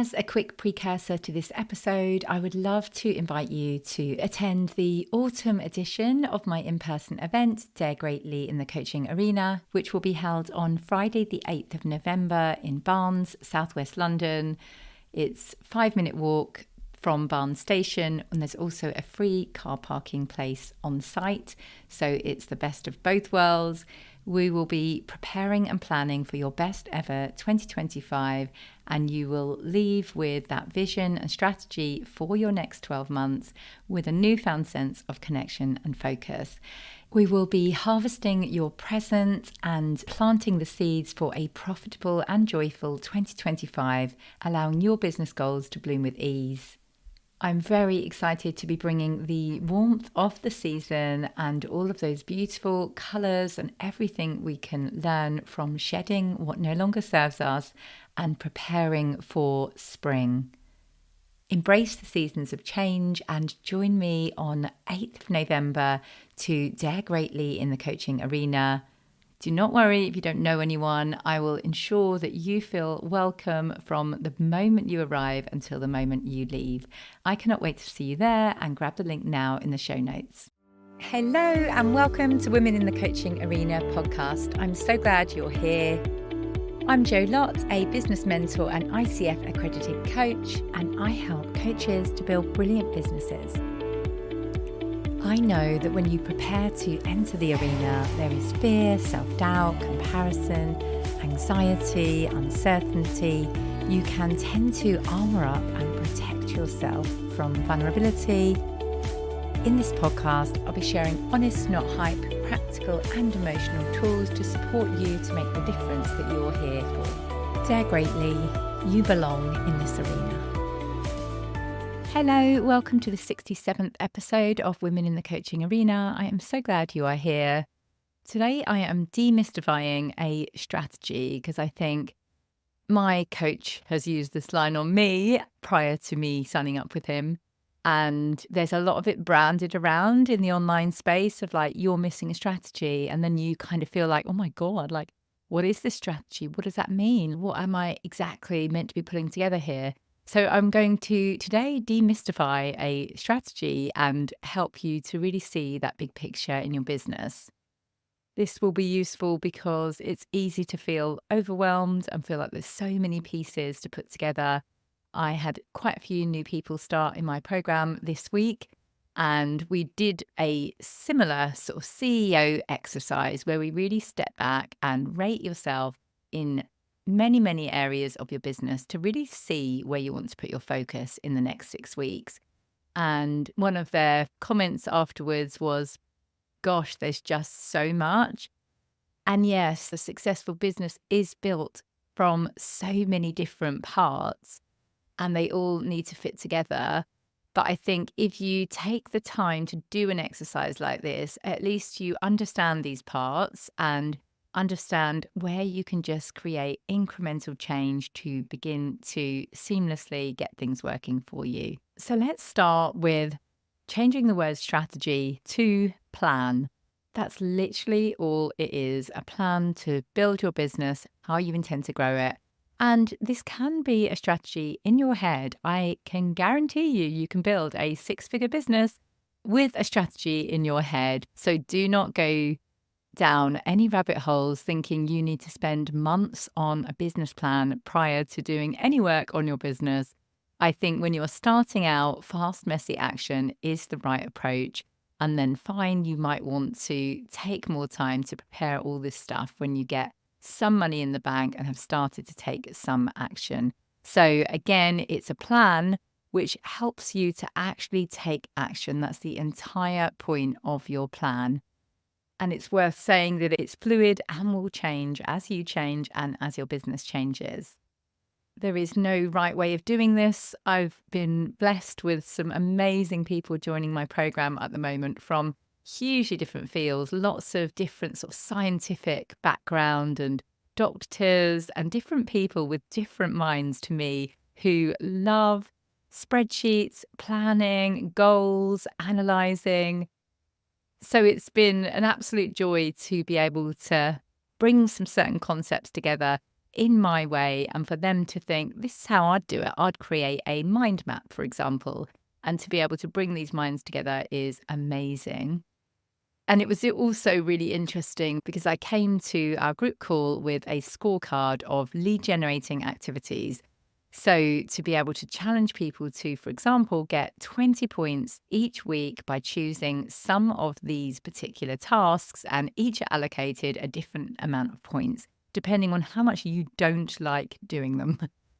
As a quick precursor to this episode, I would love to invite you to attend the autumn edition of my in-person event, Dare Greatly in the Coaching Arena, which will be held on Friday the 8th of November in Barnes, southwest London. It's a 5-minute walk from Barnes Station, and there's also a free car parking place on site. So it's the best of both worlds. We will be preparing and planning for your best ever 2025, and you will leave with that vision and strategy for your next 12 months with a newfound sense of connection and focus. We will be harvesting your present and planting the seeds for a profitable and joyful 2025, allowing your business goals to bloom with ease. I'm very excited to be bringing the warmth of the season and all of those beautiful colours and everything we can learn from shedding what no longer serves us and preparing for spring. Embrace the seasons of change and join me on 8th of November to Dare Greatly in the Coaching Arena. Do not worry if you don't know anyone. I will ensure that you feel welcome from the moment you arrive until the moment you leave. I cannot wait to see you there, and grab the link now in the show notes. Hello and welcome to Women in the Coaching Arena podcast. I'm so glad you're here. I'm Lott, a business mentor and ICF accredited coach, and I help coaches to build brilliant businesses. I know that when you prepare to enter the arena, there is fear, self-doubt, comparison, anxiety, uncertainty. You can tend to armor up and protect yourself from vulnerability. In this podcast, I'll be sharing honest, not hype, practical and emotional tools to support you to make the difference that you're here for. Dare greatly, you belong in this arena. Hello, welcome to the 67th episode of Women in the Coaching Arena. I am so glad you are here. Today I am demystifying a strategy because I think my coach has used this line on me prior to me signing up with him. And there's a lot of it branded around in the online space of like, you're missing a strategy. And then you kind of feel like, oh my God, like, what is this strategy? What does that mean? What am I exactly meant to be putting together here? So I'm going to today demystify a strategy and help you to really see that big picture in your business. This will be useful because it's easy to feel overwhelmed and feel like there's so many pieces to put together. I had quite a few new people start in my program this week, and we did a similar sort of CEO exercise where we really step back and rate yourself in many areas of your business to really see where you want to put your focus in the next 6 weeks. And one of their comments afterwards was, gosh, there's just so much. And yes, a successful business is built from so many different parts and they all need to fit together. But I think if you take the time to do an exercise like this, at least you understand these parts and understand where you can just create incremental change to begin to seamlessly get things working for you. So let's start with changing the word strategy to plan. That's literally all it is, a plan to build your business, how you intend to grow it. And this can be a strategy in your head. I can guarantee you can build a 6-figure business with a strategy in your head. So do not go down any rabbit holes thinking you need to spend months on a business plan prior to doing any work on your business. I think when you're starting out, fast, messy action is the right approach. And then fine, you might want to take more time to prepare all this stuff when you get some money in the bank and have started to take some action. So again, it's a plan which helps you to actually take action. That's the entire point of your plan. And it's worth saying that it's fluid and will change as you change and as your business changes. There is no right way of doing this. I've been blessed with some amazing people joining my program at the moment from hugely different fields, lots of different sort of scientific background and doctors and different people with different minds to me who love spreadsheets, planning, goals, analysing. So it's been an absolute joy to be able to bring some certain concepts together in my way and for them to think, this is how I'd do it. I'd create a mind map, for example. And to be able to bring these minds together is amazing. And it was also really interesting because I came to our group call with a scorecard of lead generating activities. So to be able to challenge people to, for example, get 20 points each week by choosing some of these particular tasks, and each are allocated a different amount of points, depending on how much you don't like doing them.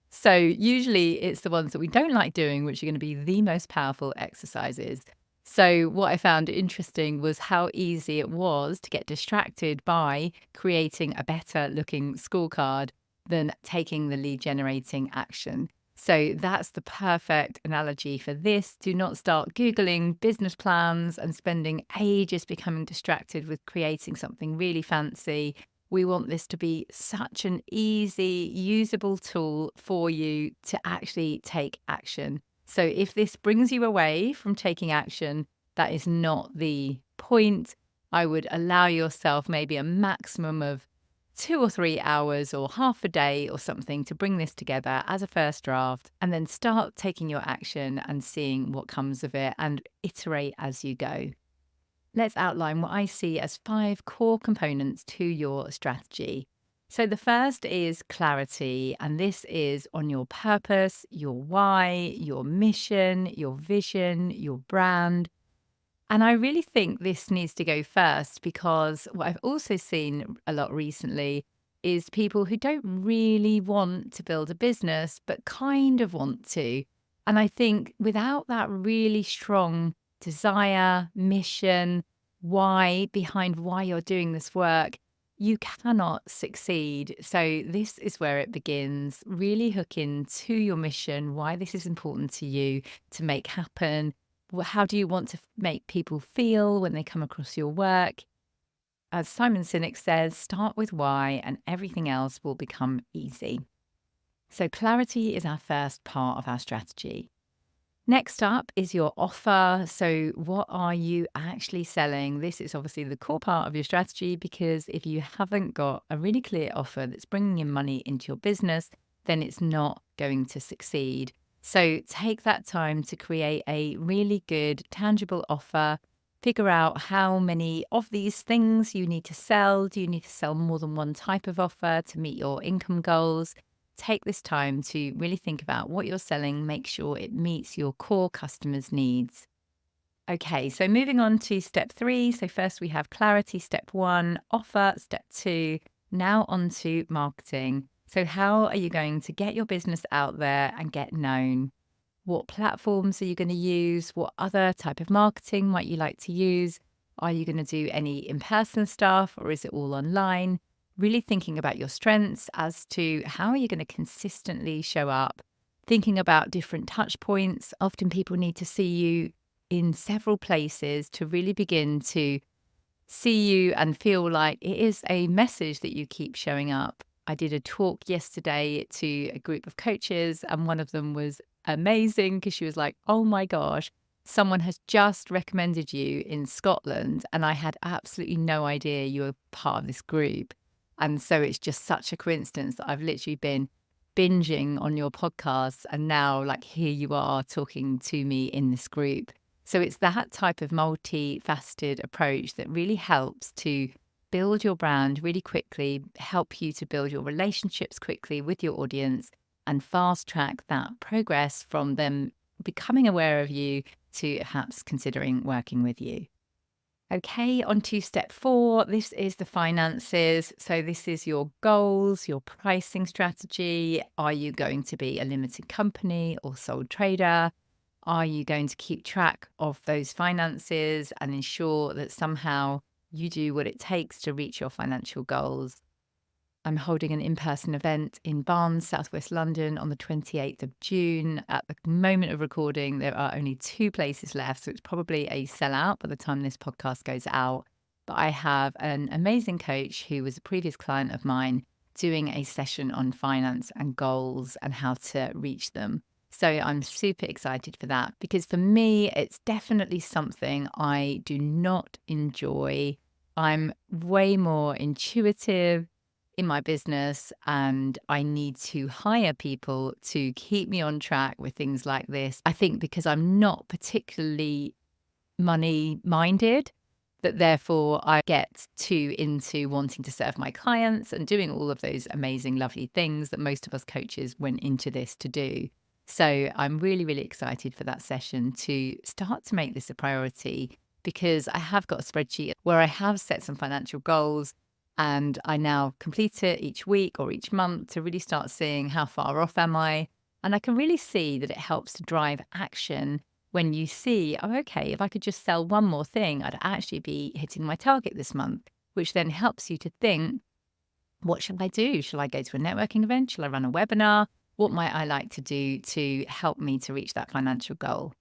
So usually it's the ones that we don't like doing, which are going to be the most powerful exercises. So what I found interesting was how easy it was to get distracted by creating a better looking scorecard than taking the lead generating action. So that's the perfect analogy for this. Do not start Googling business plans and spending ages becoming distracted with creating something really fancy. We want this to be such an easy, usable tool for you to actually take action. So if this brings you away from taking action, that is not the point. I would allow yourself maybe a maximum of 2 or 3 hours or half a day or something to bring this together as a first draft, and then start taking your action and seeing what comes of it and iterate as you go. Let's outline what I see as 5 core components to your strategy. So the first is clarity, and this is on your purpose, your why, your mission, your vision, your brand. And I really think this needs to go first because what I've also seen a lot recently is people who don't really want to build a business, but kind of want to. And I think without that really strong desire, mission, why behind why you're doing this work, you cannot succeed. So, this is where it begins. Really hook into your mission, why this is important to you to make happen. How do you want to make people feel when they come across your work? As Simon Sinek says, start with why, and everything else will become easy. So, clarity is our first part of our strategy. Next up is your offer. So, what are you actually selling? This is obviously the core part of your strategy because if you haven't got a really clear offer that's bringing in money into your business, then it's not going to succeed. So, take that time to create a really good, tangible offer. Figure out how many of these things you need to sell. Do you need to sell more than one type of offer to meet your income goals? Take this time to really think about what you're selling, make sure it meets your core customers' needs. Okay, so moving on to step 3. So, first we have clarity, step 1, offer, step 2. Now on to marketing. So, how are you going to get your business out there and get known? What platforms are you going to use? What other type of marketing might you like to use? Are you going to do any in-person stuff or is it all online? Really thinking about your strengths as to how are you going to consistently show up, thinking about different touch points. Often people need to see you in several places to really begin to see you and feel like it is a message that you keep showing up. I did a talk yesterday to a group of coaches, and one of them was amazing because she was like, oh my gosh, someone has just recommended you in Scotland, and I had absolutely no idea you were part of this group. And so it's just such a coincidence that I've literally been binging on your podcasts, and now, like, here you are talking to me in this group. So it's that type of multifaceted approach that really helps to build your brand really quickly, help you to build your relationships quickly with your audience, and fast track that progress from them becoming aware of you to perhaps considering working with you. Okay, on to step 4. This is the finances. So, this is your goals, your pricing strategy. Are you going to be a limited company or sole trader? Are you going to keep track of those finances and ensure that somehow you do what it takes to reach your financial goals? I'm holding an in-person event in Barnes, Southwest London on the 28th of June. At the moment of recording, there are only 2 places left, so it's probably a sellout by the time this podcast goes out. But I have an amazing coach who was a previous client of mine doing a session on finance and goals and how to reach them. So I'm super excited for that because for me, it's definitely something I do not enjoy. I'm way more intuitive. in my business and I need to hire people to keep me on track with things like this. I think because I'm not particularly money minded, that therefore I get too into wanting to serve my clients and doing all of those amazing, lovely things that most of us coaches went into this to do. So I'm really, really excited for that session to start to make this a priority, because I have got a spreadsheet where I have set some financial goals and I now complete it each week or each month to really start seeing how far off am I. And I can really see that it helps to drive action when you see, oh, okay, if I could just sell one more thing, I'd actually be hitting my target this month, which then helps you to think, what shall I do? Shall I go to a networking event? Shall I run a webinar? What might I like to do to help me to reach that financial goal?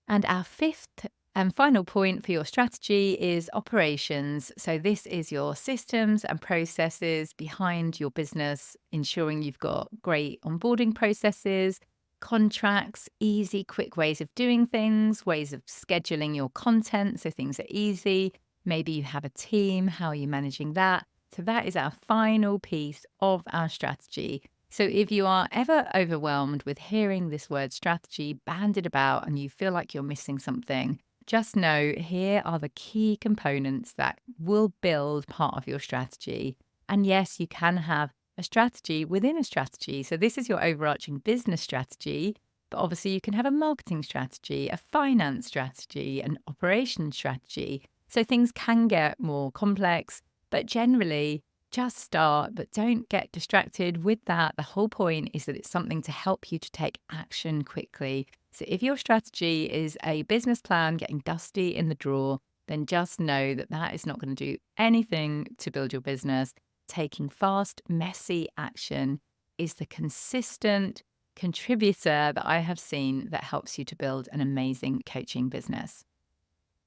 And our fifth and final point for your strategy is operations. So this is your systems and processes behind your business, ensuring you've got great onboarding processes, contracts, easy, quick ways of doing things, ways of scheduling your content so things are easy. Maybe you have a team. How are you managing that? So that is our final piece of our strategy. So if you are ever overwhelmed with hearing this word strategy bandied about and you feel like you're missing something, just know here are the key components that will build part of your strategy. And yes, you can have a strategy within a strategy. So this is your overarching business strategy, but obviously you can have a marketing strategy, a finance strategy, an operations strategy. So things can get more complex, but generally just start, but don't get distracted with that. The whole point is that it's something to help you to take action quickly. So if your strategy is a business plan getting dusty in the drawer, then just know that that is not going to do anything to build your business. Taking fast, messy action is the consistent contributor that I have seen that helps you to build an amazing coaching business.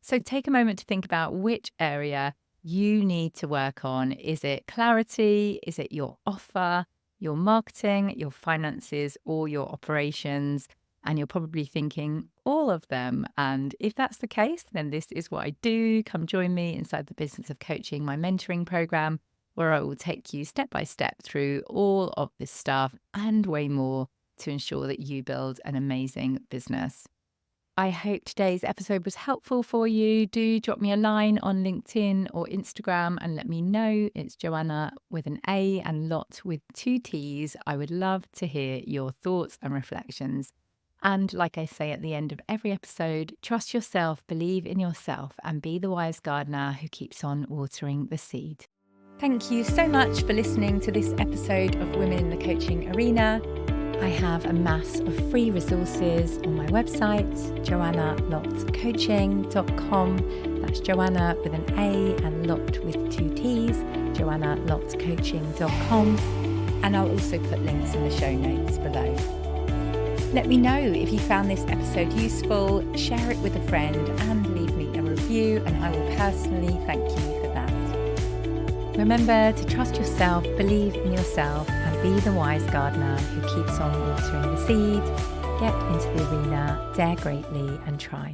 So take a moment to think about which area you need to work on. Is it clarity? Is it your offer, your marketing, your finances, or your operations? And you're probably thinking all of them. And if that's the case, then this is what I do. Come join me inside the Business of Coaching, my mentoring program, where I will take you step by step through all of this stuff and way more to ensure that you build an amazing business. I hope today's episode was helpful for you. Do drop me a line on LinkedIn or Instagram and let me know. It's Joanna with an A and Lott with 2 T's. I would love to hear your thoughts and reflections. And like I say at the end of every episode, trust yourself, believe in yourself, and be the wise gardener who keeps on watering the seed. Thank you so much for listening to this episode of Women in the Coaching Arena. I have a mass of free resources on my website, joannalottcoaching.com. That's Joanna with an A and Lott with 2 T's, joannalottcoaching.com. And I'll also put links in the show notes below. Let me know if you found this episode useful, share it with a friend and leave me a review, and I will personally thank you for that. Remember to trust yourself, believe in yourself, and be the wise gardener who keeps on watering the seed. Get into the arena, dare greatly, and try.